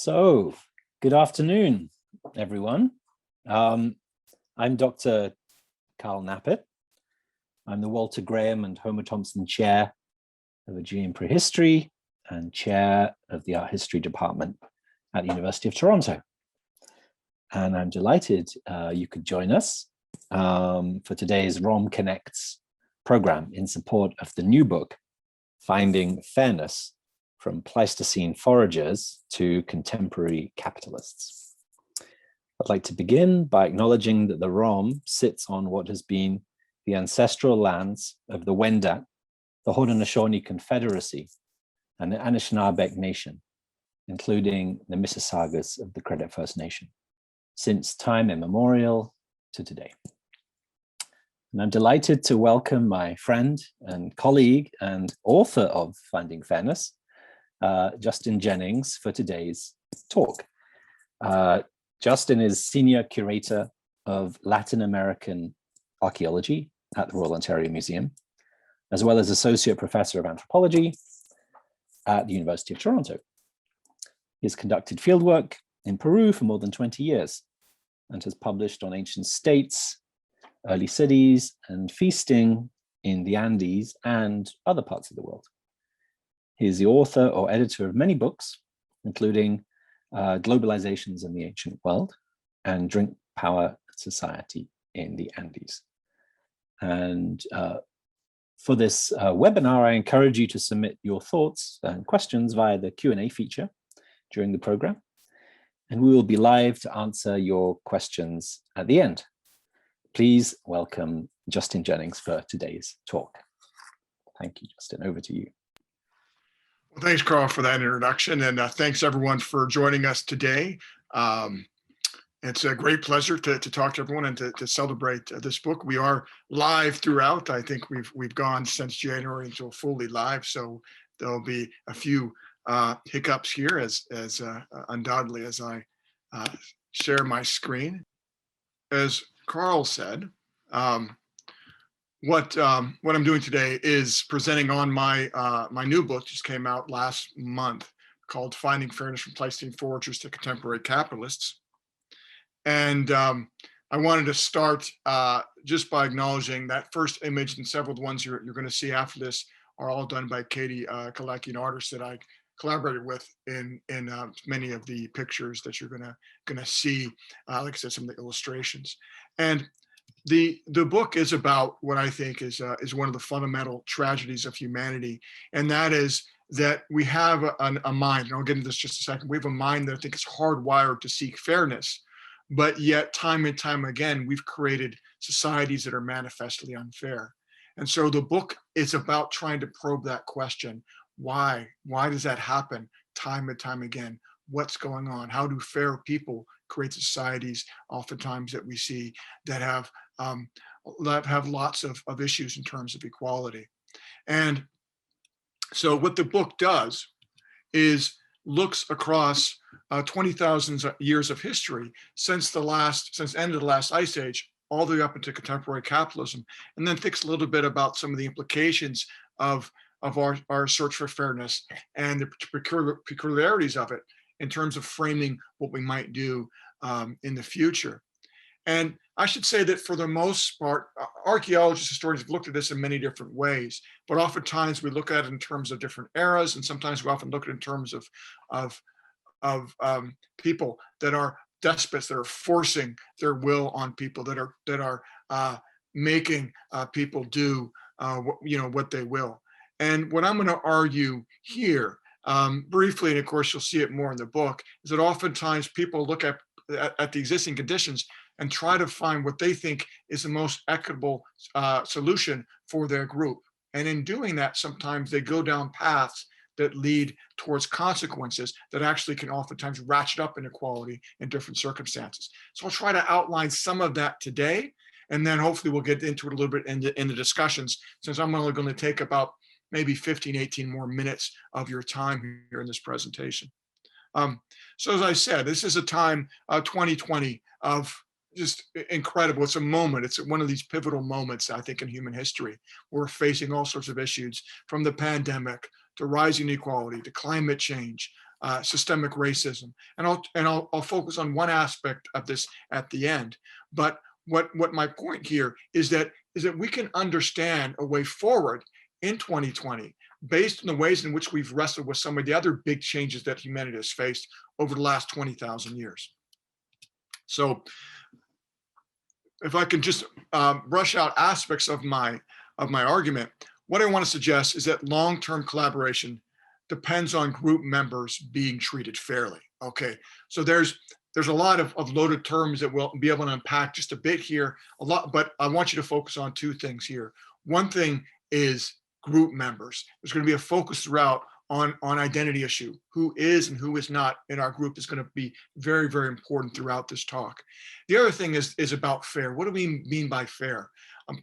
So, good afternoon, everyone. I'm Dr. Carl Knappett. I'm the Walter Graham and Homer Thompson Chair of Aegean Prehistory and Chair of the Art History Department at the University of Toronto. And I'm delighted you could join us for today's ROM Connects program in support of the new book, Finding Fairness, from Pleistocene Foragers to Contemporary Capitalists. I'd like to begin by acknowledging that the ROM sits on what has been the ancestral lands of the Wendat, the Haudenosaunee Confederacy, and the Anishinaabeg Nation, including the Mississaugas of the Credit First Nation, since time immemorial to today. And I'm delighted to welcome my friend and colleague and author of Finding Fairness, Justin Jennings, for today's talk. Justin is Senior Curator of Latin American Archaeology at the Royal Ontario Museum, as well as Associate Professor of Anthropology at the University of Toronto. He has conducted fieldwork in Peru for more than 20 years and has published on ancient states, early cities, and feasting in the Andes and other parts of the world. He is the author or editor of many books, including Globalizations in the Ancient World and Drink Power Society in the Andes. And for this webinar, I encourage you to submit your thoughts and questions via the Q&A feature during the program. And we will be live to answer your questions at the end. Please welcome Justin Jennings for today's talk. Thank you, Justin. Over to you. Well, thanks, Carl, for that introduction, and thanks everyone for joining us today. It's a great pleasure to talk to everyone and to celebrate this book. We are live throughout. I think we've gone since January until fully live, so there'll be a few hiccups here as undoubtedly as I share my screen. As Carl said, what I'm doing today is presenting on my my new book, just came out last month, called Finding Fairness from Pleistocene Foragers to Contemporary Capitalists. And I wanted to start just by acknowledging that first image, and several of the ones you're going to see after this are all done by Katie Kalecki, an artist that I collaborated with in many of the pictures that you're gonna see. Like I said, some of the illustrations. And the book is about what I think is one of the fundamental tragedies of humanity, and that is that we have a mind, and I'll get into this just a second. We have a mind that I think is hardwired to seek fairness, but yet time and time again, we've created societies that are manifestly unfair. And so the book is about trying to probe that question. Why does that happen time and time again? What's going on? How do fair people create societies oftentimes that we see that have lots of issues in terms of equality? And so what the book does is looks across 20,000 years of history since the end of the last ice age, all the way up into contemporary capitalism, and then thinks a little bit about some of the implications of our search for fairness and the peculiarities of it in terms of framing what we might do in the future. And I should say that for the most part, archaeologists, historians have looked at this in many different ways, but oftentimes we look at it in terms of different eras, and sometimes we often look at it in terms of people that are despots, that are forcing their will on people, that are making people do what they will. And what I'm going to argue here, briefly, and of course you'll see it more in the book, is that oftentimes people look at the existing conditions and try to find what they think is the most equitable solution for their group. And in doing that, sometimes they go down paths that lead towards consequences that actually can oftentimes ratchet up inequality in different circumstances. So I'll try to outline some of that today, and then hopefully we'll get into it a little bit in the discussions, since I'm only going to take about maybe 15, 18 more minutes of your time here in this presentation. So as I said, this is a time, 2020, of just incredible. It's a moment. It's one of these pivotal moments, I think, in human history. We're facing all sorts of issues, from the pandemic to rising inequality to climate change, systemic racism. And I'll focus on one aspect of this at the end. But what my point here is that we can understand a way forward in 2020 based on the ways in which we've wrestled with some of the other big changes that humanity has faced over the last 20,000 years. So if I can just brush out aspects of my argument, what I want to suggest is that long-term collaboration depends on group members being treated fairly. Okay, so there's a lot of loaded terms that we'll be able to unpack just a bit here, but I want you to focus on two things here. One thing is group members. There's going to be a focus throughout on identity issue. Who is and who is not in our group is going to be very, very important throughout this talk. The other thing is about fair. What do we mean by fair?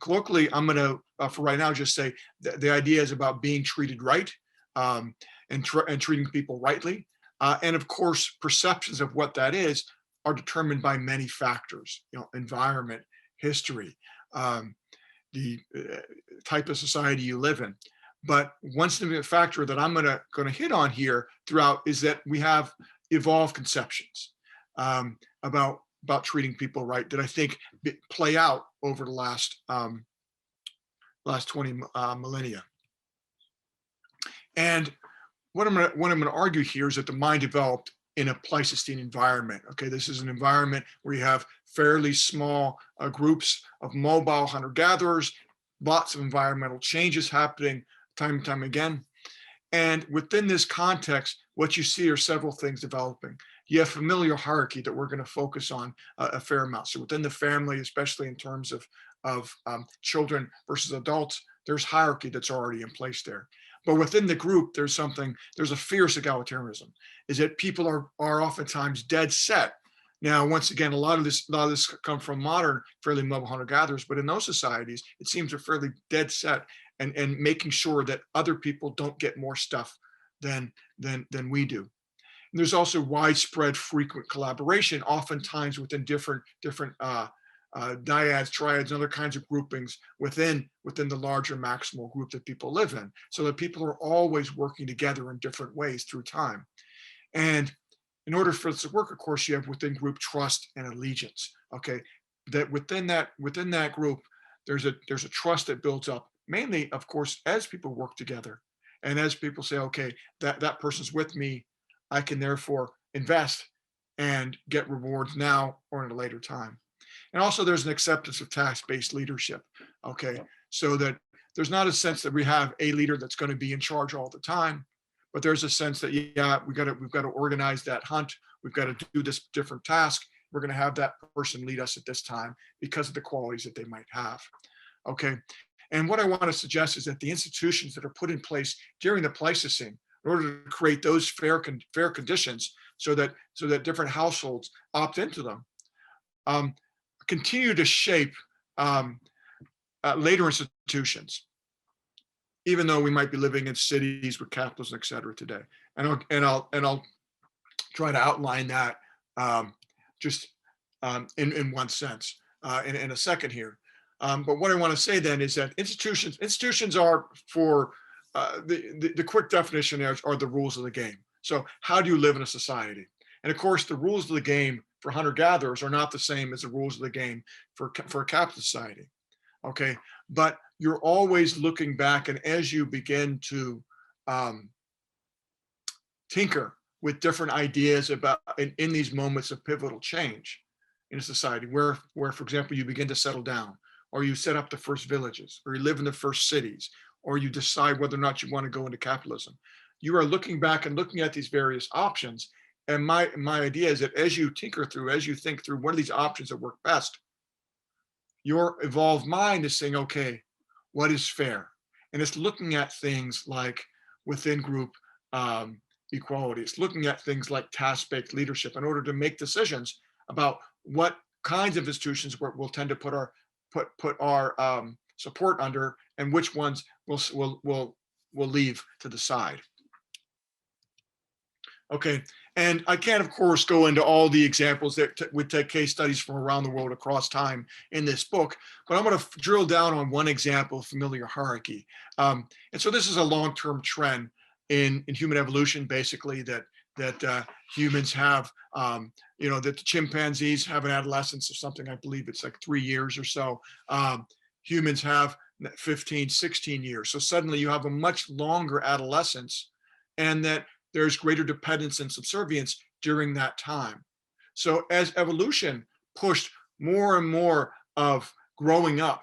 Colloquially, I'm going to, for right now, just say the idea is about being treated right and treating people rightly. And of course, perceptions of what that is are determined by many factors, environment, history, the type of society you live in. But one significant factor that I'm going to hit on here throughout is that we have evolved conceptions about treating people right that I think play out over the last 20 millennia. And what I'm going to argue here is that the mind developed in a Pleistocene environment. Okay, this is an environment where you have fairly small groups of mobile hunter-gatherers, lots of environmental changes happening time and time again. And within this context, what you see are several things developing. You have familial hierarchy that we're going to focus on a fair amount. So within the family, especially in terms of children versus adults, there's hierarchy that's already in place there. But within the group, there's a fierce egalitarianism, is that people are oftentimes dead set. Now, once again, a lot of this come from modern, fairly mobile hunter-gatherers, but in those societies, it seems they're fairly dead set and making sure that other people don't get more stuff than we do. And there's also widespread, frequent collaboration, oftentimes within different dyads, triads, and other kinds of groupings within the larger maximal group that people live in, so that people are always working together in different ways through time. And in order for this to work, of course, you have within group trust and allegiance. Okay, that within that group, there's a trust that builds up, mainly, of course, as people work together, and as people say, okay, that person's with me, I can therefore invest and get rewards now or in a later time. And also there's an acceptance of task-based leadership, okay? So that there's not a sense that we have a leader that's going to be in charge all the time, but there's a sense that, yeah, we've got to organize that hunt. We've got to do this different task. We're going to have that person lead us at this time because of the qualities that they might have, okay? And what I want to suggest is that the institutions that are put in place during the Pleistocene, in order to create those fair conditions so that different households opt into them, continue to shape later institutions, even though we might be living in cities with capitalism, et cetera, today. And I'll try to outline that in one sense in a second here. But what I want to say then is that institutions are, for the quick definition are the rules of the game. So how do you live in a society? And of course, the rules of the game for hunter-gatherers are not the same as the rules of the game for a capitalist society. Okay, but you're always looking back, and as you begin to tinker with different ideas about in these moments of pivotal change in a society, where for example you begin to settle down, or you set up the first villages, or you live in the first cities, or you decide whether or not you want to go into capitalism, you are looking back and looking at these various options. And my idea is that as you tinker through, as you think through what are these options that work best, your evolved mind is saying, okay, what is fair? And it's looking at things like within group equality. It's looking at things like task-based leadership in order to make decisions about what kinds of institutions we'll tend to put our support under, and which ones we'll leave to the side. Okay, and I can't, of course, go into all the examples that would take case studies from around the world across time in this book, but I'm going to drill down on one example of familiar hierarchy. And so this is a long-term trend in human evolution, basically, that that humans have, that the chimpanzees have an adolescence of something, I believe it's like 3 years or so. Humans have 15, 16 years. So suddenly you have a much longer adolescence, and that there's greater dependence and subservience during that time. So as evolution pushed more and more of growing up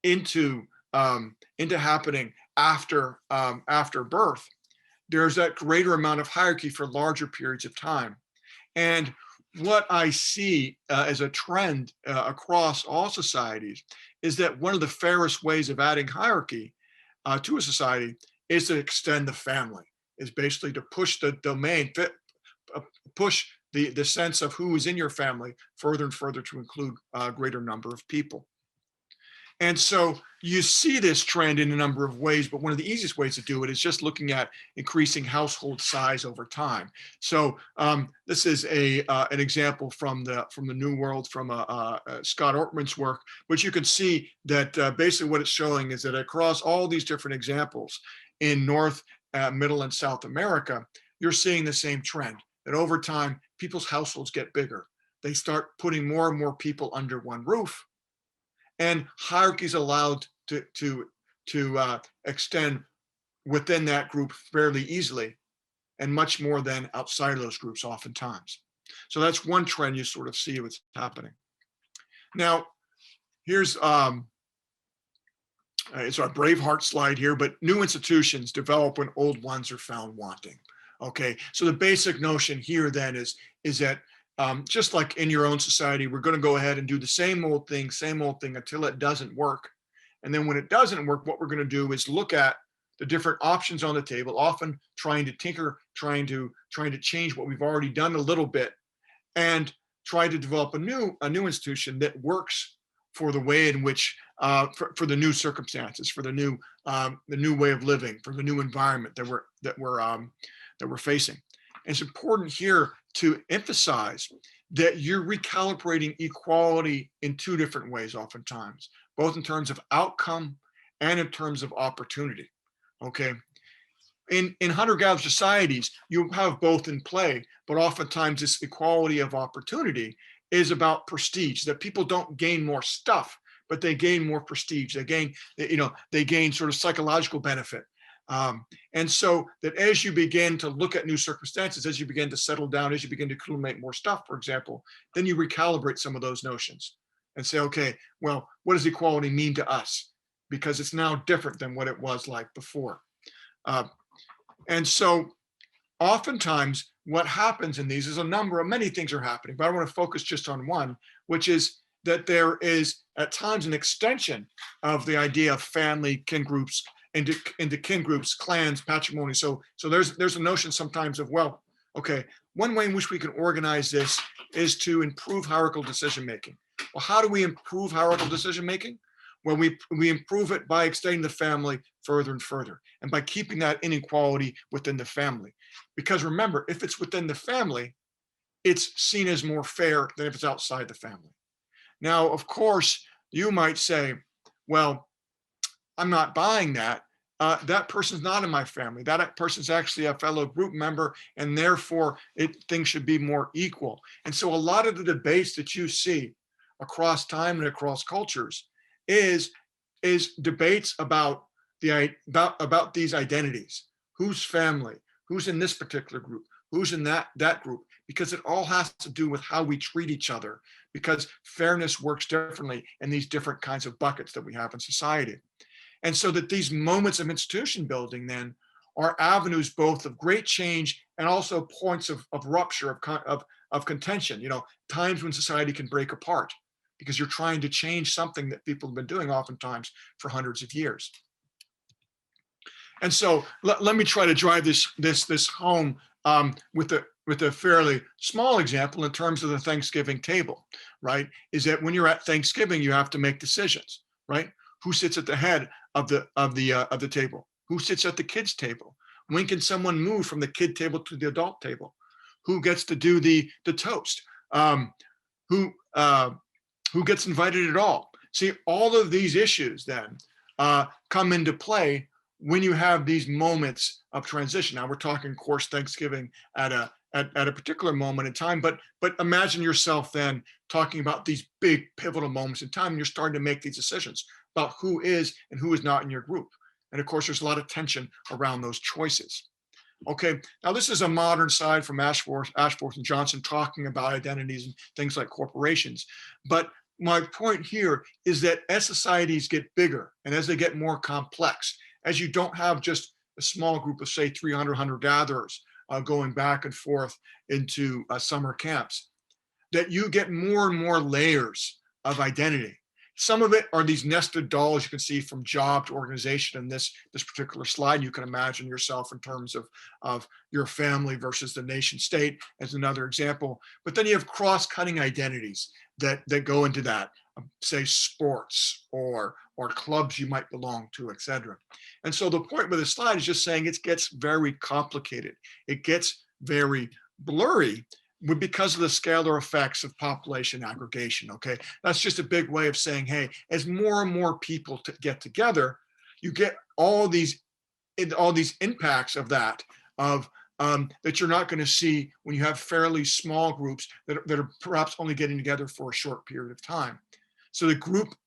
into happening after birth, there's that greater amount of hierarchy for larger periods of time. And what I see as a trend across all societies is that one of the fairest ways of adding hierarchy to a society is to extend the family, is basically to push the domain, push the sense of who is in your family further and further to include a greater number of people. And so you see this trend in a number of ways, but one of the easiest ways to do it is just looking at increasing household size over time. So this is an example from the New World, from Scott Ortman's work, but you can see that basically what it's showing is that across all these different examples in North, Middle, and South America, you're seeing the same trend, that over time, people's households get bigger. They start putting more and more people under one roof, and hierarchy is allowed to extend within that group fairly easily, and much more than outside of those groups oftentimes. So that's one trend you sort of see what's happening. Now, here's it's our Braveheart slide here, but new institutions develop when old ones are found wanting. Okay, so the basic notion here then is that just like in your own society, we're going to go ahead and do the same old thing until it doesn't work. And then when it doesn't work, what we're going to do is look at the different options on the table, often trying to tinker, trying to change what we've already done a little bit, and try to develop a new institution that works for the way in which for the new circumstances, for the new way of living, for the new environment that we're facing. And it's important here to emphasize that you're recalibrating equality in two different ways oftentimes, both in terms of outcome and in terms of opportunity. Okay. In hunter-gatherer societies, you have both in play, but oftentimes this equality of opportunity is about prestige, that people don't gain more stuff, but they gain more prestige. They gain sort of psychological benefit. And so that as you begin to look at new circumstances, as you begin to settle down, as you begin to accumulate more stuff, for example, then you recalibrate some of those notions and say, okay, well, what does equality mean to us? Because it's now different than what it was like before. And so oftentimes what happens in these is many things are happening, but I want to focus just on one, which is that there is at times an extension of the idea of family, kin groups, into kin groups, clans, patrimony. So there's a notion sometimes of, well, okay, one way in which we can organize this is to improve hierarchical decision making. Well, how do we improve hierarchical decision making? Well, we improve it by extending the family further and further, and by keeping that inequality within the family. Because remember, if it's within the family, it's seen as more fair than if it's outside the family. Now, of course, you might say, well, I'm not buying that. That person's not in my family. That person's actually a fellow group member, and therefore things should be more equal. And so a lot of the debates that you see across time and across cultures is debates about these identities. Who's family? Who's in this particular group? Who's in that group? Because it all has to do with how we treat each other, because fairness works differently in these different kinds of buckets that we have in society. And so that these moments of institution building then are avenues both of great change and also points of rupture, of contention, times when society can break apart because you're trying to change something that people have been doing oftentimes for hundreds of years. And so let me try to drive this home with a fairly small example in terms of the Thanksgiving table, right? Is that when you're at Thanksgiving, you have to make decisions, right? Who sits at the head of the table? Who sits at the kids' table? When can someone move from the kid table to the adult table? Who gets to do the toast? Who gets invited at all? See, all of these issues then come into play when you have these moments of transition. Now we're talking, of course, Thanksgiving at at a particular moment in time, but imagine yourself then talking about these big pivotal moments in time, and you're starting to make these decisions about who is and who is not in your group. And of course, there's a lot of tension around those choices. Okay, now this is a modern side from Ashworth and Johnson talking about identities and things like corporations. But my point here is that as societies get bigger and as they get more complex, as you don't have just a small group of, say, 300 hunter-gatherers going back and forth into summer camps, that you get more and more layers of identity. Some of it are these nested dolls you can see from job to organization in this particular slide. You can imagine yourself in terms of your family versus the nation state as another example. But then you have cross-cutting identities that go into that, say sports or clubs you might belong to, etc. And so the point with this slide is just saying it gets very complicated. It gets very blurry because of the scalar effects of population aggregation. Okay, that's just a big way of saying, hey, as more and more people get together, you get all these impacts of that that you're not going to see when you have fairly small groups that are perhaps only getting together for a short period of time. So the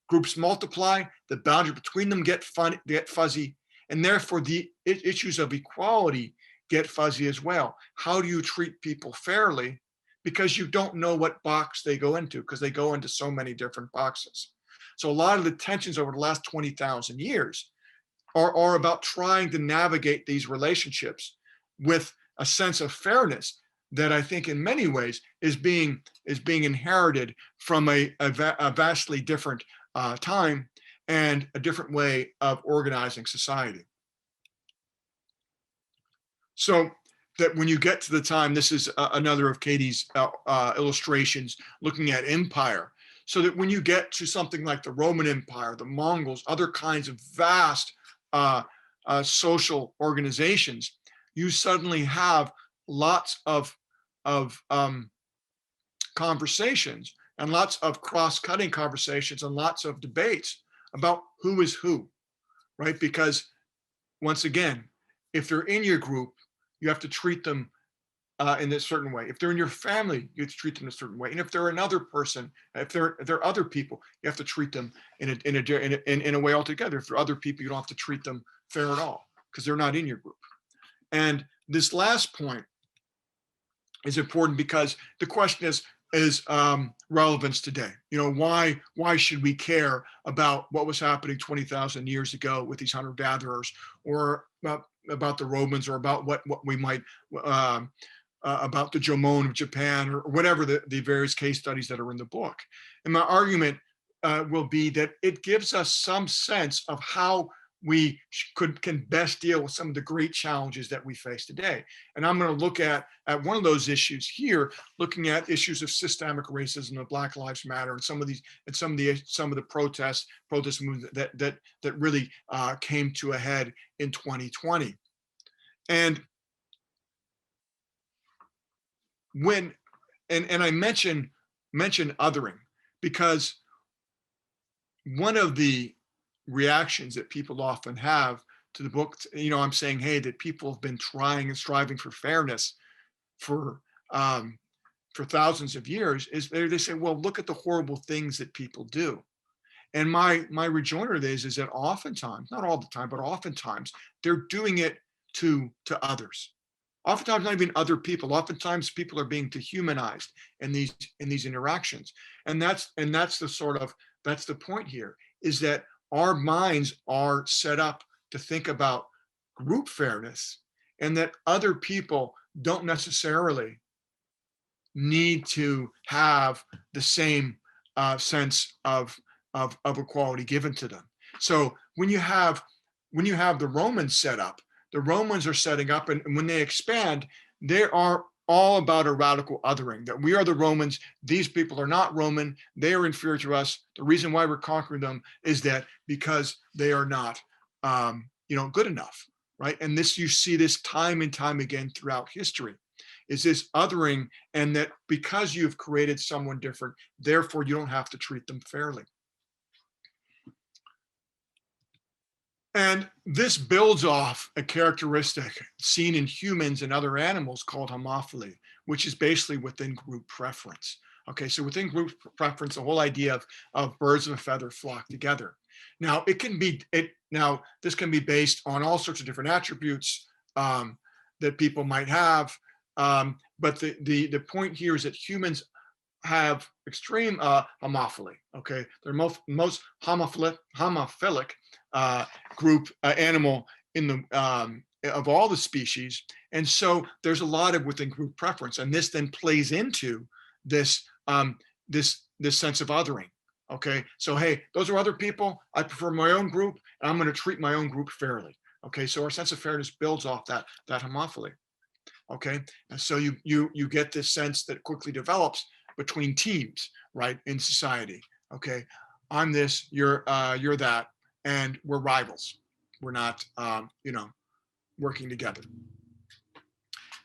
groups multiply, the boundary between them get fuzzy, and therefore the issues of equality get fuzzy as well. How do you treat people fairly? Because you don't know what box they go into, because they go into so many different boxes. So a lot of the tensions over the last 20,000 years are about trying to navigate these relationships with a sense of fairness that I think in many ways is being inherited from a vastly different time and a different way of organizing society. So that when you get to the time, this is another of Katie's illustrations looking at empire. So that when you get to something like the Roman Empire, the Mongols, other kinds of vast social organizations, you suddenly have lots of conversations and lots of cross-cutting conversations and lots of debates about who is who, right? Because once again, if they're in your group, you have to treat them in a certain way. If they're in your family, you have to treat them in a certain way. And if they're another person, if they're other people, you have to treat them in a way altogether. If they're other people, you don't have to treat them fair at all because they're not in your group. And this last point is important because the question is relevance today. You know, why should we care about what was happening 20,000 years ago with these hunter-gatherers, or about the Romans, or about what we might about the Jomon of Japan, or whatever the various case studies that are in the book. And my argument will be that it gives us some sense of how we can best deal with some of the great challenges that we face today. And I'm going to look at one of those issues here, looking at issues of systemic racism, of Black Lives Matter, and some of the protest movements that really came to a head in 2020. And I mention othering because one of the reactions that people often have to the book, you know, I'm saying, hey, that people have been trying and striving for fairness for thousands of years, is they say, well, look at the horrible things that people do. And my rejoinder is that oftentimes, not all the time, but oftentimes they're doing it to others. Oftentimes not even other people. Oftentimes people are being dehumanized in these interactions. And that's the point here, is that our minds are set up to think about group fairness, and that other people don't necessarily need to have the same sense of equality given to them. So when you have the Romans set up, the Romans are setting up, and when they expand, they are all about a radical othering, that we are the Romans, these people are not Roman, they are inferior to us. The reason why we're conquering them is that because they are not good enough, right? And this, you see this time and time again throughout history, is this othering, and that because you've created someone different, therefore you don't have to treat them fairly. And this builds off a characteristic seen in humans and other animals called homophily, which is basically within group preference. Okay, so within group preference, the whole idea of birds of a feather flock together. Now, this can be based on all sorts of different attributes that people might have. But the point here is that humans have extreme homophily. Okay, they're most homophilic group animal in the of all the species, and so there's a lot of within group preference, and this then plays into this this sense of othering. Okay, so hey, those are other people. I prefer my own group, and I'm going to treat my own group fairly. Okay, so our sense of fairness builds off that homophily. Okay, and so you get this sense that quickly develops between teams, right, in society. Okay, I'm this, you're that, and we're rivals. We're not, working together.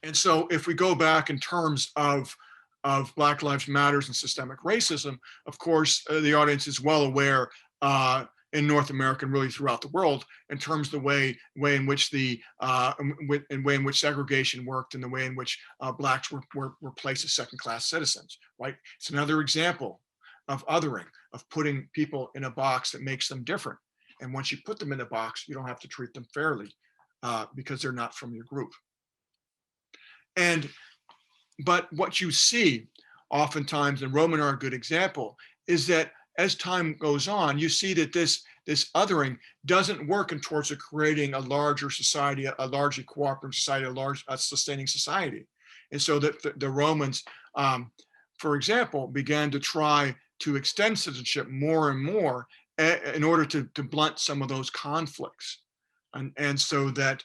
And so if we go back in terms of Black Lives Matters and systemic racism, of course, the audience is well aware in North America and really throughout the world in terms of the way in which segregation worked and the way in which Blacks were placed as second-class citizens, right? It's another example of othering, of putting people in a box that makes them different. And once you put them in a box, you don't have to treat them fairly because they're not from your group. But what you see oftentimes, and Roman are a good example, is that as time goes on, you see that this othering doesn't work in towards creating a larger society, a largely cooperative society, a sustaining society. And so that the Romans, for example, began to try to extend citizenship more and more in order to blunt some of those conflicts. And so that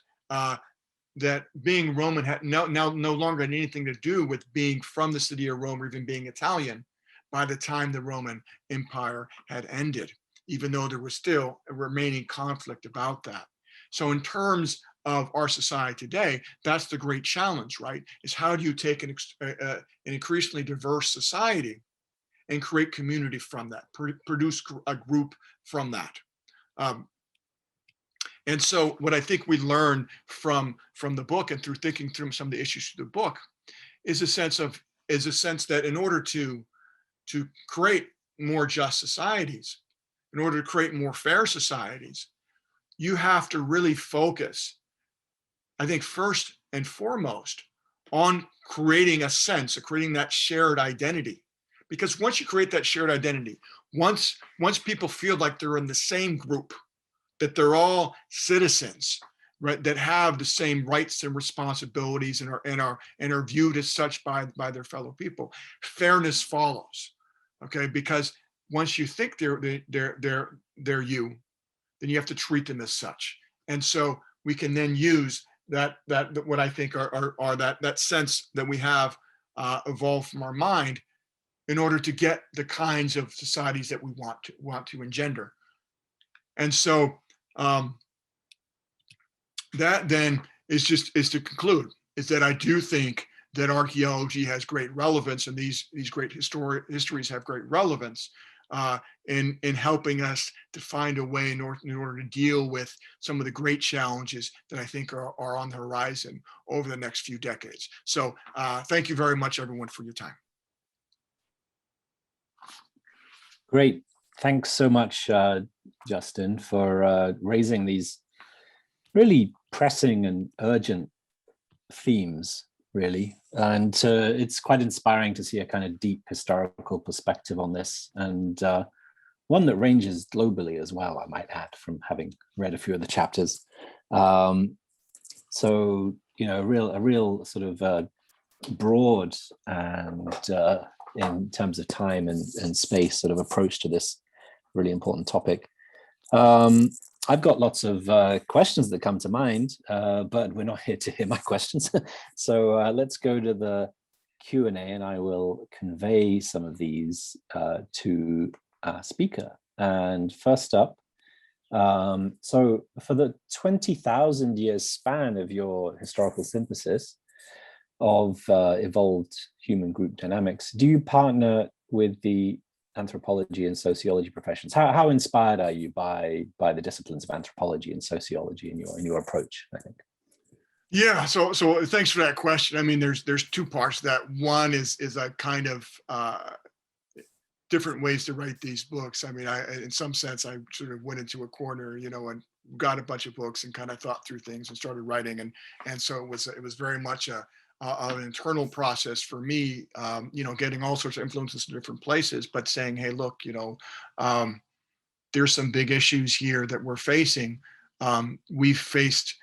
that being Roman had no longer had anything to do with being from the city of Rome or even being Italian by the time the Roman Empire had ended, even though there was still a remaining conflict about that. So in terms of our society today, that's the great challenge, right? Is how do you take an increasingly diverse society and create community from that, produce a group from that? And so what I think we learn from the book and through thinking through some of the issues through the book is a sense that in order to create more just societies, in order to create more fair societies, you have to really focus, I think, first and foremost on creating that shared identity. Because once you create that shared identity, once people feel like they're in the same group, that they're all citizens, right, that have the same rights and responsibilities and are viewed as such by their fellow people, fairness follows. Okay, because once you think they're you, then you have to treat them as such. And so we can then use that what I think are that sense that we have evolved from our mind in order to get the kinds of societies that we want to engender. And so that then is to conclude is that I do think that archaeology has great relevance, and these great histories have great relevance in helping us to find a way in order to deal with some of the great challenges that I think are on the horizon over the next few decades. So thank you very much, everyone, for your time. Great. Thanks so much, Justin, for raising these really pressing and urgent themes, really. And it's quite inspiring to see a kind of deep historical perspective on this, and one that ranges globally as well, I might add, from having read a few of the chapters. So, a real sort of broad and in terms of time and space sort of approach to this really important topic. I've got lots of questions that come to mind, but we're not here to hear my questions. So let's go to the Q&A, and I will convey some of these to our speaker. And first up, so for the 20,000 years span of your historical synthesis of evolved human group dynamics, do you partner with the anthropology and sociology professions? How inspired are you by the disciplines of anthropology and sociology in your approach, I think? Yeah, so thanks for that question. I mean, there's two parts to that. One is a kind of different ways to write these books. I mean, in some sense, I sort of went into a corner, and got a bunch of books and kind of thought through things and started writing, and so it was very much an internal process for me, getting all sorts of influences in different places, but saying, hey, look, there's some big issues here that we're facing. We've faced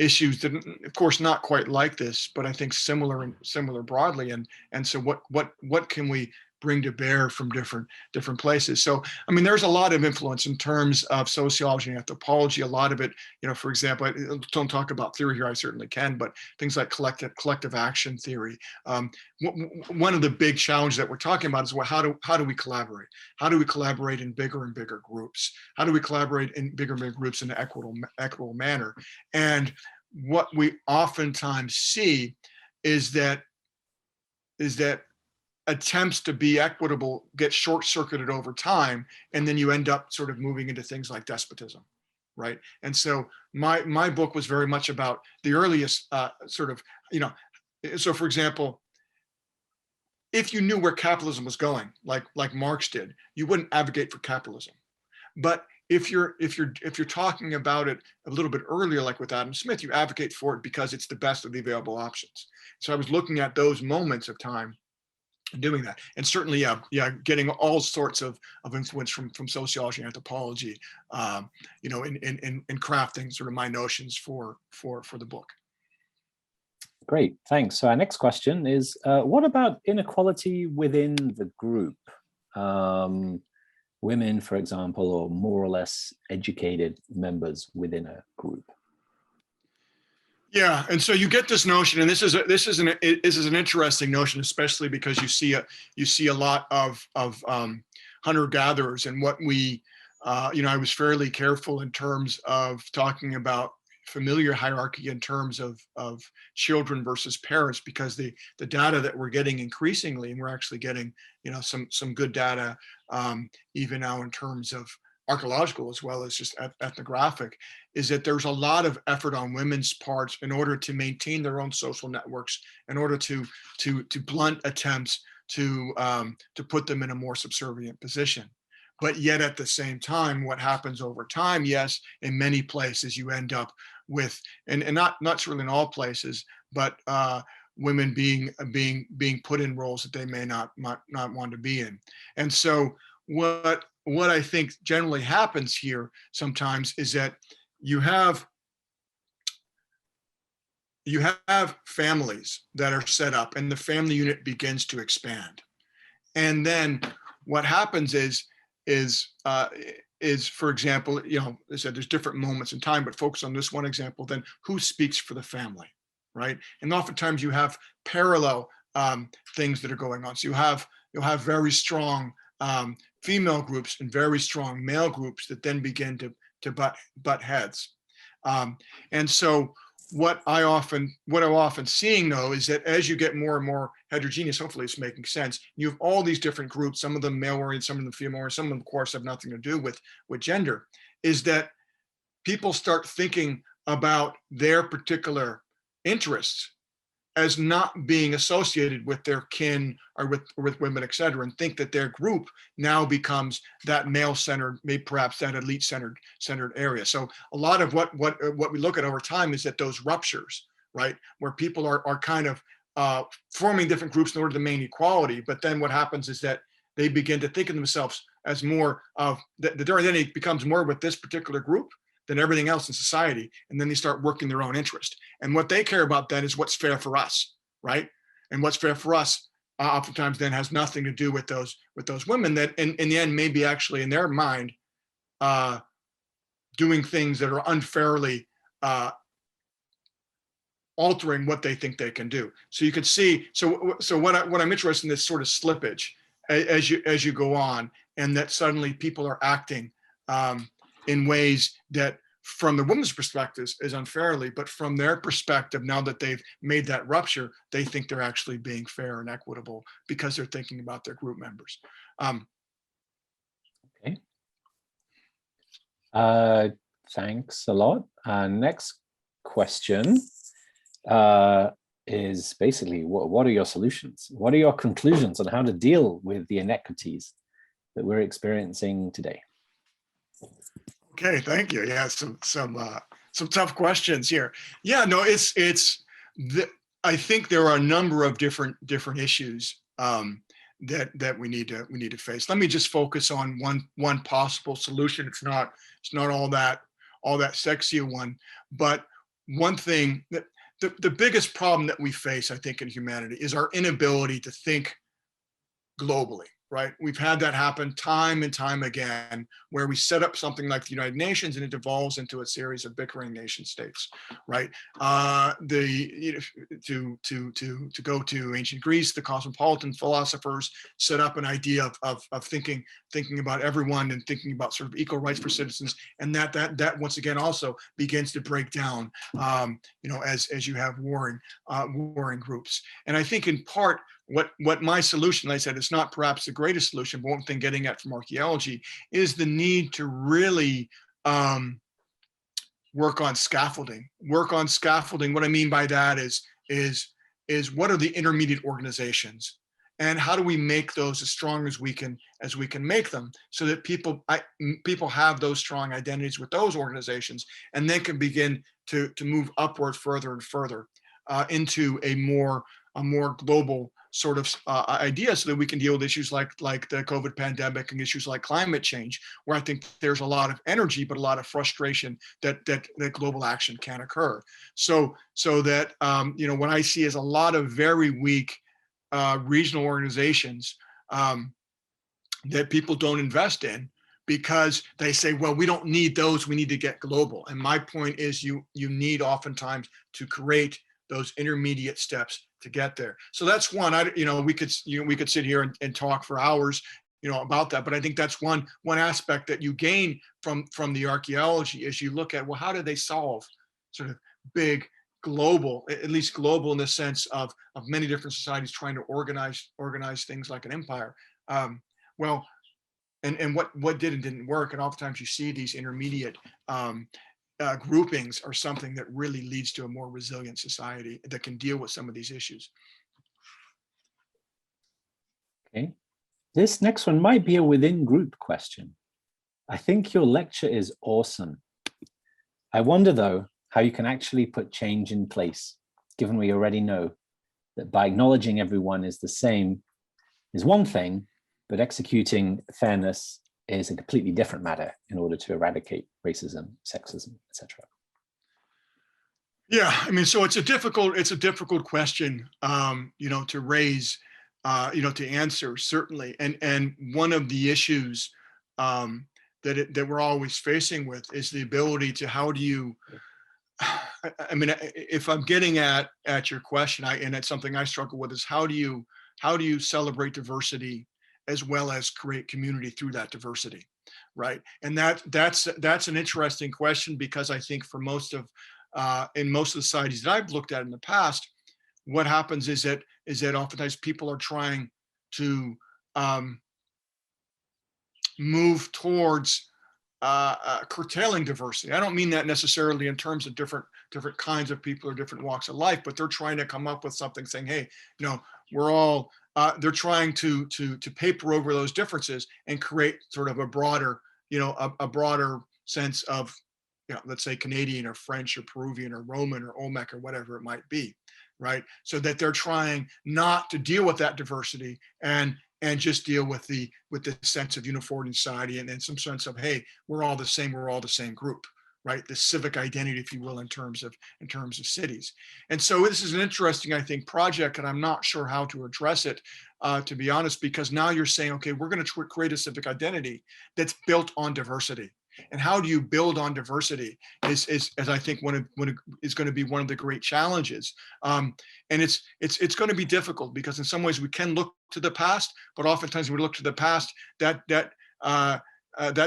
issues that, of course, not quite like this, but I think similar broadly. And so what can we bring to bear from different places? So, I mean, there's a lot of influence in terms of sociology and anthropology. A lot of it, for example, I don't talk about theory here, I certainly can, but things like collective action theory. One of the big challenges that we're talking about is, well, how do we collaborate? How do we collaborate in bigger and bigger groups? How do we collaborate in bigger and bigger groups in an equitable manner? And what we oftentimes see is that attempts to be equitable get short-circuited over time, and then you end up sort of moving into things like despotism, right? And so my book was very much about the earliest so for example, if you knew where capitalism was going, like Marx did, you wouldn't advocate for capitalism. But if you're talking about it a little bit earlier, like with Adam Smith, you advocate for it because it's the best of the available options. So I was looking at those moments of time doing that, and certainly, getting all sorts of influence from sociology and anthropology, in crafting sort of my notions for the book. Great, thanks. So our next question is, what about inequality within the group? Women, for example, or more or less educated members within a group. Yeah, and so you get this notion, and this is an interesting notion, especially because you see a lot of hunter-gatherers, and what we, I was fairly careful in terms of talking about familiar hierarchy in terms of children versus parents, because the data that we're getting increasingly, and we're actually getting some good data even now in terms of archaeological as well as just ethnographic, is that there's a lot of effort on women's parts in order to maintain their own social networks, in order to blunt attempts to put them in a more subservient position. But yet at the same time, what happens over time, yes, in many places you end up with, and not certainly in all places, but women being put in roles that they may not want to be in. And so what I think generally happens here sometimes is that you have families that are set up, and the family unit begins to expand. And then what happens is for example, I said there's different moments in time, but focus on this one example, then who speaks for the family, right? And oftentimes you have parallel things that are going on. So you'll have very strong female groups and very strong male groups that then begin to butt heads. And so what I'm often seeing, though, is that as you get more and more heterogeneous, hopefully it's making sense, you have all these different groups, some of them male-oriented, some of them female-oriented, some of them, of course, have nothing to do with gender, is that people start thinking about their particular interests as not being associated with their kin or with women, et cetera, and think that their group now becomes that male-centered, maybe perhaps that elite-centered area. So a lot of what we look at over time is that those ruptures, right, where people are kind of forming different groups in order to maintain equality, but then what happens is that they begin to think of themselves as more of, their identity becomes more with this particular group than everything else in society, and then they start working their own interest. And what they care about then is what's fair for us, right? And what's fair for us oftentimes then has nothing to do with those women that in the end may be actually in their mind doing things that are unfairly altering what they think they can do. So you can see, so what I'm interested in is sort of slippage as you go on, and that suddenly people are acting in ways that from the woman's perspective is unfairly, but from their perspective, now that they've made that rupture, they think they're actually being fair and equitable because they're thinking about their group members. Okay. Thanks a lot. Next question is basically what are your solutions? What are your conclusions on how to deal with the inequities that we're experiencing today? Okay, thank you. Yeah, some tough questions here. Yeah, no, I think there are a number of different issues that we need to face. Let me just focus on one possible solution. It's not all that sexy a one, but one thing that the biggest problem that we face, I think, in humanity is our inability to think globally, right? We've had that happen time and time again, where we set up something like the United Nations and it devolves into a series of bickering nation states, right? To go to ancient Greece, the cosmopolitan philosophers set up an idea of thinking about everyone and thinking about sort of equal rights for citizens, and that once again also begins to break down, as you have warring groups. And I think in part, what my solution, like I said, it's not perhaps the greatest solution, but one thing getting at from archaeology is the need to really work on scaffolding. What I mean by that is what are the intermediate organizations, and how do we make those as strong as we can make them, so that people have those strong identities with those organizations, and then can begin to move upward further and further into a more global sort of idea, so that we can deal with issues like the COVID pandemic and issues like climate change, where I think there's a lot of energy, but a lot of frustration that global action can occur. So that, what I see is a lot of very weak regional organizations that people don't invest in, because they say, well, we don't need those, we need to get global. And my point is, you need oftentimes to create those intermediate steps to get there. So that's one. We could sit here and talk for hours, about that. But I think that's one aspect that you gain from the archaeology, is you look at, well, how do they solve sort of big global, at least global in the sense of many different societies trying to organize things like an empire. Well, and what did and didn't work, and oftentimes you see these intermediate groupings are something that really leads to a more resilient society that can deal with some of these issues. Okay, this next one might be a within group question. I think your lecture is awesome. I wonder though, how you can actually put change in place, given we already know that by acknowledging everyone is the same is one thing, but executing fairness is a completely different matter in order to eradicate racism, sexism, etc. Yeah, I mean, so it's a difficult question, to raise, to answer, certainly. And one of the issues that we're always facing with is the ability to, how do you, I mean, if I'm getting at your question, and it's something I struggle with, is how do you celebrate diversity as well as create community through that diversity, right? And that's an interesting question, because I think for in most of the societies that I've looked at in the past, what happens is that oftentimes people are trying to move towards curtailing diversity. I don't mean that necessarily in terms of different kinds of people or different walks of life, but they're trying to come up with something saying, hey, we're all, they're trying to paper over those differences and create sort of a broader, a broader sense of, let's say Canadian or French or Peruvian or Roman or Olmec or whatever it might be, right? So that they're trying not to deal with that diversity and just deal with the sense of uniformity in society, and some sense of, hey, we're all the same group, right? The civic identity, if you will, in terms of cities. And so this is an interesting, I think, project, and I'm not sure how to address it, to be honest, because now you're saying, okay, we're going to create a civic identity that's built on diversity. And how do you build on diversity is as I think is going to be one of the great challenges. And it's going to be difficult, because in some ways we can look to the past, but oftentimes when we look to the past, that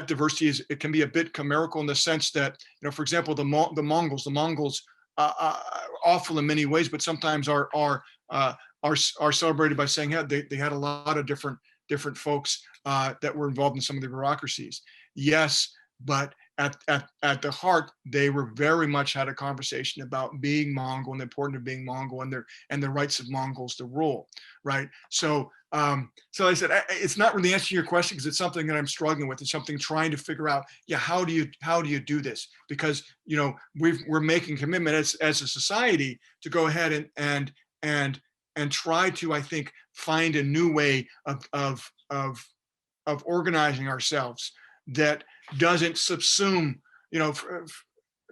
diversity it can be a bit chimerical, in the sense that, for example, the Mongols awful in many ways, but sometimes are celebrated by saying, yeah, they had a lot of different folks that were involved in some of the bureaucracies. Yes, but at the heart, they were very much had a conversation about being Mongol and the importance of being Mongol and the rights of Mongols to rule, right? So so I said, it's not really answering your question because it's something that I'm struggling with. It's something trying to figure out, yeah, how do you do this? Because, you know, we're making commitment as a society to go ahead and try to, I think, find a new way of organizing ourselves that doesn't subsume, you know,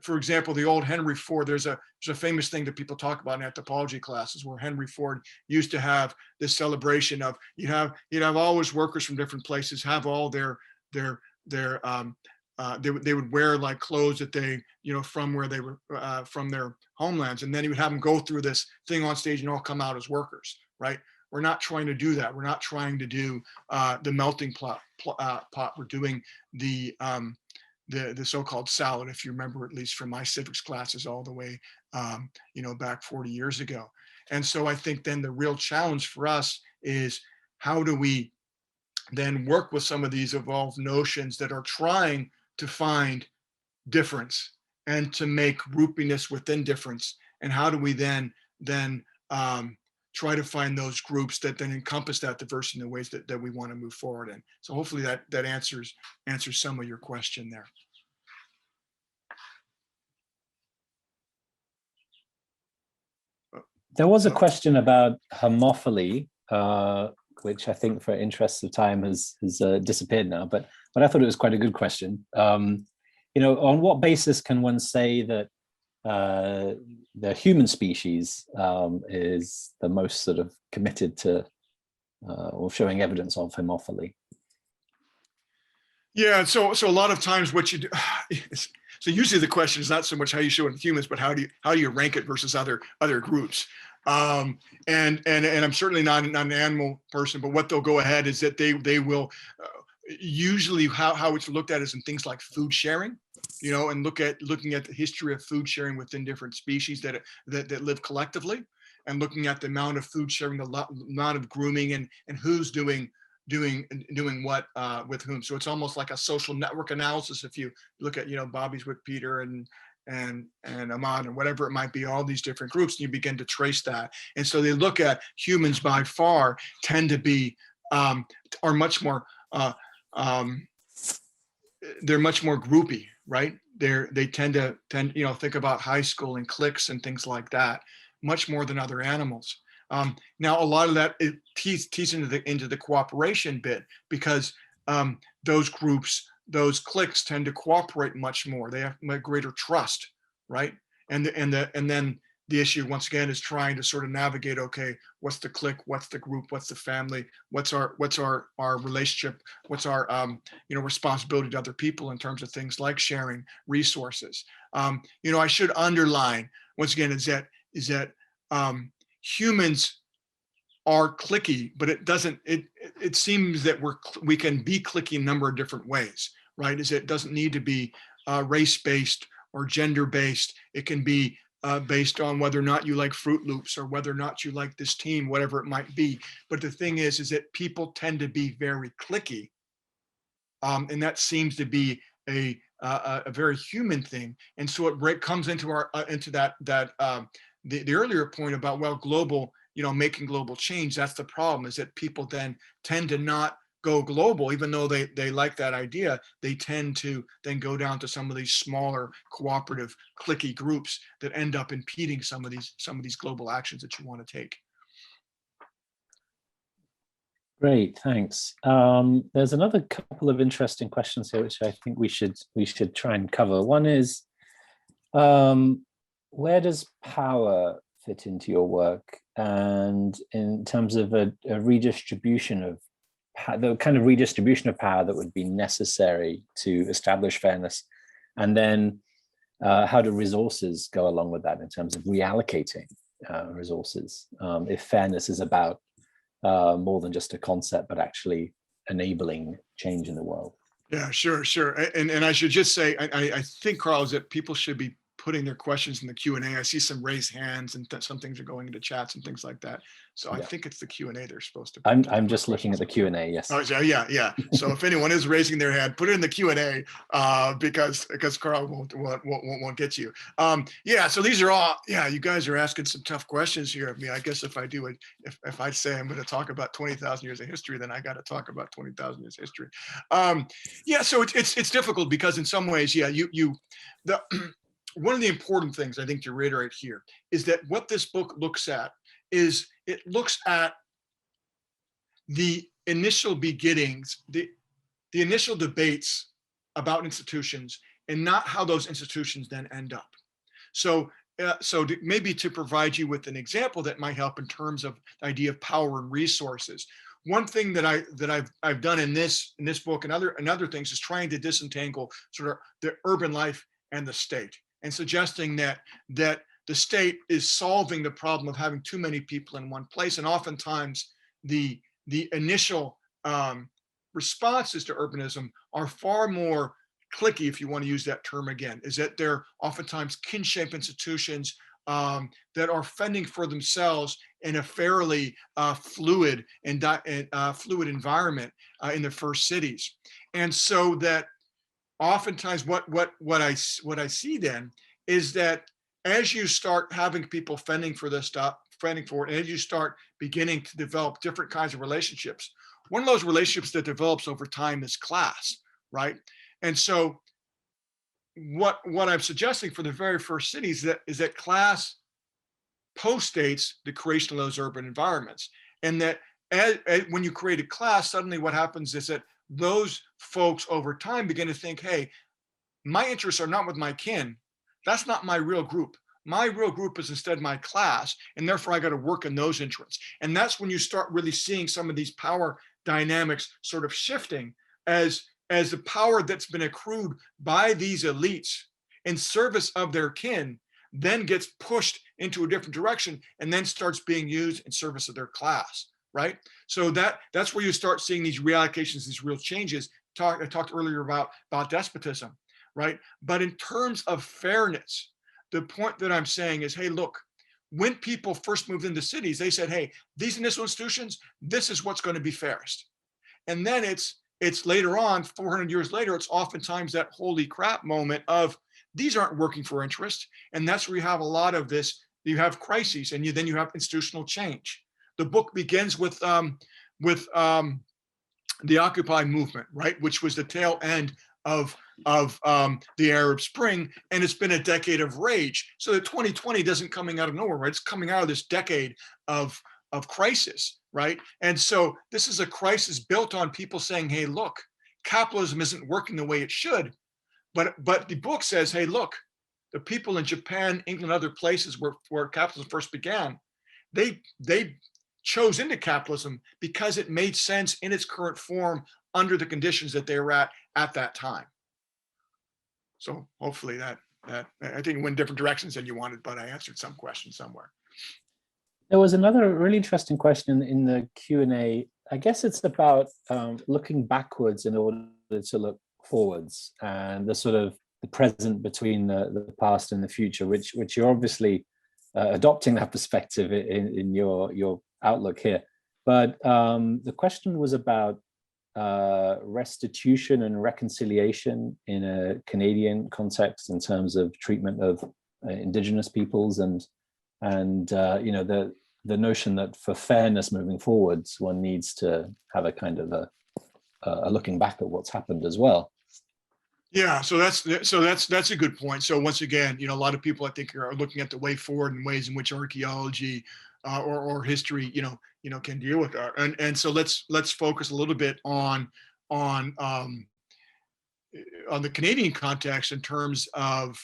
for example, the old Henry Ford, there's a famous thing that people talk about in anthropology classes where Henry Ford used to have this celebration of you'd have always workers from different places have all their they would wear like clothes that they, you know, from where they were from their homelands, and then he would have them go through this thing on stage and all come out as workers, right? We're not trying to do that. We're not trying to do the melting pot. We're doing the so-called salad, if you remember, at least from my civics classes all the way, you know, back 40 years ago. And so I think then the real challenge for us is how do we then work with some of these evolved notions that are trying to find difference and to make groupiness within difference, and how do we then try to find those groups that then encompass that diversity in the ways that we want to move forward in. So hopefully that answers some of your question there. There was a question about homophily, which I think for interests of time has disappeared now, but I thought it was quite a good question. You know, on what basis can one say that the human species is the most sort of committed to or showing evidence of homophily? Yeah, so a lot of times what you do, so usually the question is not so much how you show it in humans, but how do you rank it versus other groups. And I'm certainly not an animal person, but what they'll go ahead is that they will usually how it's looked at is in things like food sharing, you know, and looking at the history of food sharing within different species that live collectively, and looking at the amount of food sharing, the amount of grooming, and who's doing what with whom. So it's almost like a social network analysis. If you look at, you know, Bobby's with Peter and Ahmad and whatever it might be, all these different groups, and you begin to trace that. And so they look at humans by far tend to be are much more they're much more groupy, right? They tend to you know, think about high school and cliques and things like that much more than other animals. Now, a lot of that it tees into the cooperation bit, because those groups, those cliques tend to cooperate much more. They have greater trust, right? And then the issue once again is trying to sort of navigate, okay, what's the clique, what's the group, what's the family, what's our relationship, what's our you know, responsibility to other people in terms of things like sharing resources. You know, I should underline once again is that humans are cliquey, but it seems that we can be cliquey a number of different ways, right? It doesn't need to be race-based or gender-based. It can be based on whether or not you like Fruit Loops or whether or not you like this team, whatever it might be. But the thing is that people tend to be very cliquey, and that seems to be a very human thing. And so it comes into the earlier point about, well, global, you know, making global change. That's the problem, is that people then tend to not go global, even though they like that idea. They tend to then go down to some of these smaller cooperative cliquey groups that end up impeding some of these global actions that you want to take. Great, thanks. There's another couple of interesting questions here, which I think we should try and cover. One is, where does power fit into your work, and in terms of a redistribution of the kind of redistribution of power that would be necessary to establish fairness, and then how do resources go along with that in terms of reallocating resources, if fairness is about more than just a concept, but actually enabling change in the world? Yeah, sure. And I should just say, I think, Carl, is that people should be putting their questions in the Q&A. I see some raised hands and some things are going into chats and things like that. So I think it's the Q&A they're supposed to. I'm just looking at the Q&A. Yes. Oh, yeah. So if anyone is raising their hand, put it in the Q&A because Carl won't get you. Yeah. So these are all. Yeah, you guys are asking some tough questions here of me. I guess if I do it, if I say I'm going to talk about 20,000 years of history, then I got to talk about 20,000 years of history. Yeah. So it's difficult because in some ways, yeah, one of the important things I think to reiterate here is that what this book looks at is it looks at the initial beginnings, the initial debates about institutions and not how those institutions then end up. So maybe to provide you with an example that might help in terms of the idea of power and resources. One thing that I've done in this book and other things is trying to disentangle sort of the urban life and the state, and suggesting that the state is solving the problem of having too many people in one place. And oftentimes the initial responses to urbanism are far more cliquey, if you want to use that term again, is that they're oftentimes kinship institutions that are fending for themselves in a fairly fluid environment in the first cities. And so that oftentimes what I see then is that as you start having people fending for this stuff, fending for it, and as you start beginning to develop different kinds of relationships, one of those relationships that develops over time is class, right? And so what I'm suggesting for the very first cities is that class postdates the creation of those urban environments. And that when you create a class, suddenly what happens is that those folks over time begin to think, hey, my interests are not with my kin. That's not my real group. My real group is instead my class, and therefore I got to work in those interests. And that's when you start really seeing some of these power dynamics sort of shifting as the power that's been accrued by these elites in service of their kin then gets pushed into a different direction and then starts being used in service of their class, right? So that's where you start seeing these reallocations, these real changes. I talked earlier about despotism, right? But in terms of fairness, the point that I'm saying is, hey, look, when people first moved into cities, they said, hey, these initial institutions, this is what's going to be fairest. And then it's later on, 400 years later, it's oftentimes that holy crap moment of these aren't working for interest. And that's where you have a lot of this. You have crises, and then you have institutional change. The book begins with the Occupy movement, right, which was the tail end of the Arab Spring, and it's been a decade of rage. So the 2020 doesn't coming out of nowhere, right? It's coming out of this decade of crisis, right? And so this is a crisis built on people saying, hey, look, capitalism isn't working the way it should. But the book says, hey, look, the people in Japan, England, other places where capitalism first began, they chose into capitalism because it made sense in its current form under the conditions that they were at that time. So hopefully that I think went different directions than you wanted, but I answered some question somewhere. There was another really interesting question in the Q&A. I guess it's about looking backwards in order to look forwards, and the sort of the present between the past and the future, which you're obviously adopting that perspective in your outlook here. But the question was about restitution and reconciliation in a Canadian context in terms of treatment of Indigenous peoples, and you know, the notion that for fairness moving forwards, one needs to have a kind of a looking back at what's happened as well. Yeah, so that's a good point. So once again, you know, a lot of people I think are looking at the way forward and ways in which archaeology or history, you know, can deal with that. And so let's focus a little bit on the Canadian context in terms of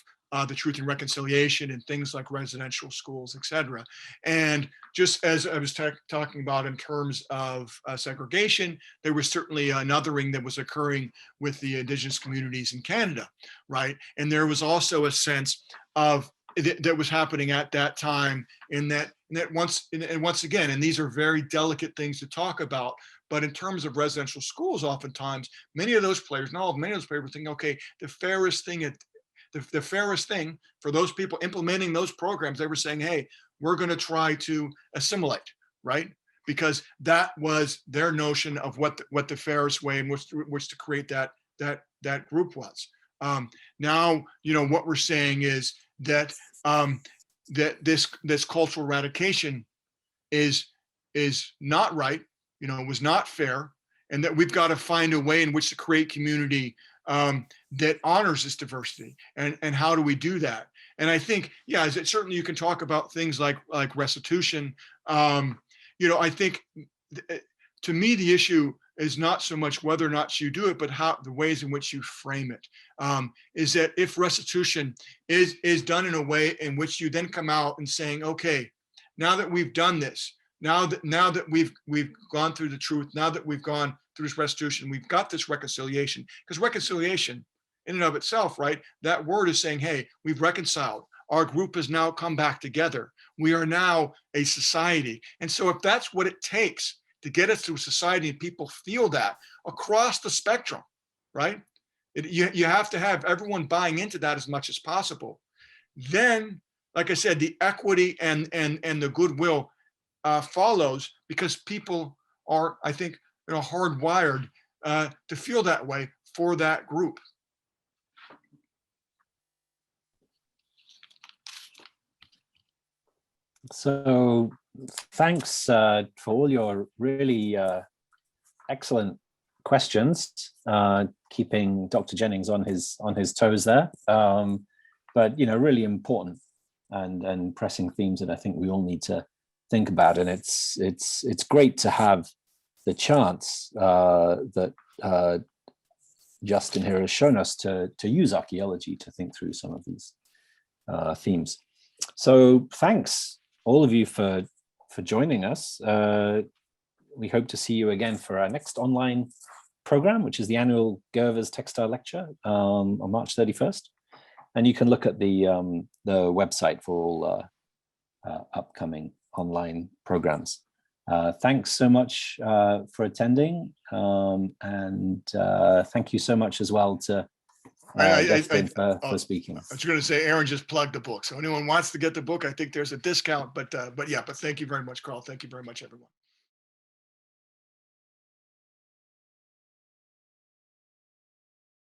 the Truth and Reconciliation and things like residential schools, et cetera. And just as I was talking about in terms of segregation, there was certainly an othering that was occurring with the Indigenous communities in Canada, right? And there was also a sense of that was happening at that time in that once again, and these are very delicate things to talk about, but in terms of residential schools, oftentimes, many of those players, not all, many of those players were thinking, okay, the fairest thing the fairest thing for those people implementing those programs. They were saying, hey, we're going to try to assimilate, right? Because that was their notion of what the fairest way in which to create that group was. Now, what we're saying is that that this cultural eradication is not right, was not fair, and that we've got to find a way in which to create community that honors this diversity. And how do we do that? And I think, yeah, certainly you can talk about things like restitution. I think to me, the issue is not so much whether or not you do it, but the ways in which you frame it. Is that if restitution is done in a way in which you then come out and saying, okay, now that we've done this, now that we've gone through the truth, now that we've gone through this restitution, we've got this reconciliation. Because reconciliation in and of itself, right, that word is saying, hey, we've reconciled. Our group has now come back together. We are now a society. And so if that's what it takes to get us to a society and people feel that across the spectrum, right? You have to have everyone buying into that as much as possible. Then, like I said, the equity and the goodwill follows, because people are, I think, hardwired to feel that way for that group. So thanks for all your really excellent questions, keeping Dr. Jennings on his toes there. But really important and pressing themes that I think we all need to think about. And it's great to have the chance that Justin here has shown us to use archaeology to think through some of these themes. So thanks all of you for joining us. We hope to see you again for our next online program, which is the annual Gerver's Textile Lecture on March 31st. And you can look at the website for all upcoming online programs. Thanks so much for attending, and thank you so much as well to Justin for speaking. I was going to say, Aaron just plugged the book. So anyone wants to get the book, I think there's a discount, but thank you very much, Carl. Thank you very much, everyone.